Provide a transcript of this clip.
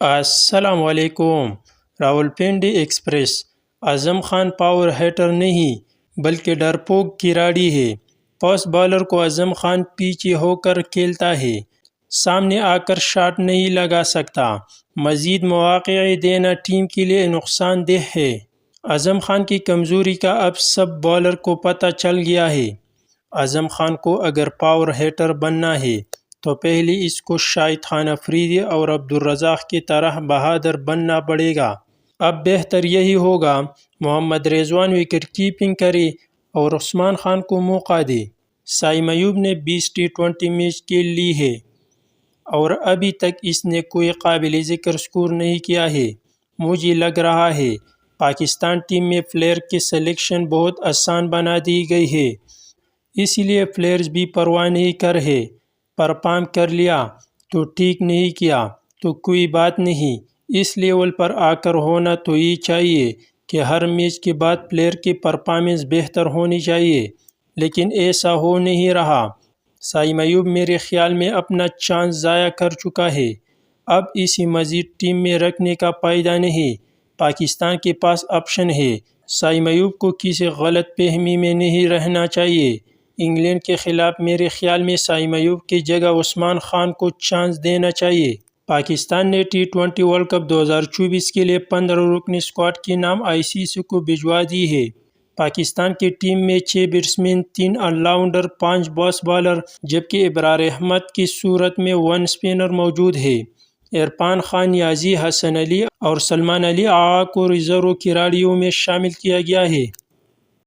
السلام علیکم۔ Rawalpindi express Azam Khan power heater نہیں بلکہ ڈرپوک کھلاڑی ہے۔ فاسٹ بالر کو اعظم خان پیچھے ہو کر کھیلتا ہے، سامنے آ کر شاٹ نہیں لگا سکتا۔ مزید مواقع دینا ٹیم کے لیے نقصان دہ ہے۔ اعظم خان کی کمزوری کا اب سب بالر کو پتہ چل گیا ہے۔ اعظم خان کو اگر پاور ہیٹر بننا ہے تو پہلے اس کو شاہد خان افریدی اور عبدالرزاق کی طرح بہادر بننا پڑے گا۔ اب بہتر یہی ہوگا محمد رضوان وکٹ کیپنگ کرے اور عثمان خان کو موقع دے۔ سعیم ایوب نے 20 ٹی20 میچ کھیل لی ہے اور ابھی تک اس نے کوئی قابل ذکر سکور نہیں کیا ہے۔ مجھے لگ رہا ہے پاکستان ٹیم میں پلیئر کی سلیکشن بہت آسان بنا دی گئی ہے، اس لیے پلیئرز بھی پرواہ نہیں کر رہے۔ پرفارم کر لیا تو ٹھیک، نہیں کیا تو کوئی بات نہیں۔ اس لیول پر آ کر ہونا تو یہ چاہیے کہ ہر میچ کے بعد پلیئر کی پرفارمنس بہتر ہونی چاہیے، لیکن ایسا ہو نہیں رہا۔ سعیم ایوب میرے خیال میں اپنا چانس ضائع کر چکا ہے، اب اسے مزید ٹیم میں رکھنے کا فائدہ نہیں۔ پاکستان کے پاس آپشن ہے۔ سعیم ایوب کو کسی غلط فہمی میں نہیں رہنا چاہیے۔ انگلینڈ کے خلاف میرے خیال میں سعیم ایوب کی جگہ عثمان خان کو چانس دینا چاہیے۔ پاکستان نے ٹی20 ورلڈ کپ 2024 کے لیے 15 رکنی اسکواڈ کے نام ICC کو بھجوا دی ہے۔ پاکستان کی ٹیم میں 6 batsman, 3 all rounder, 5 fast bowler جبکہ ابرار احمد کی صورت میں 1 اسپنر موجود ہے۔ عرفان خان، نیازی، حسن علی اور سلمان علی آغا کو ریزرو کھلاڑیوں میں شامل کیا گیا ہے۔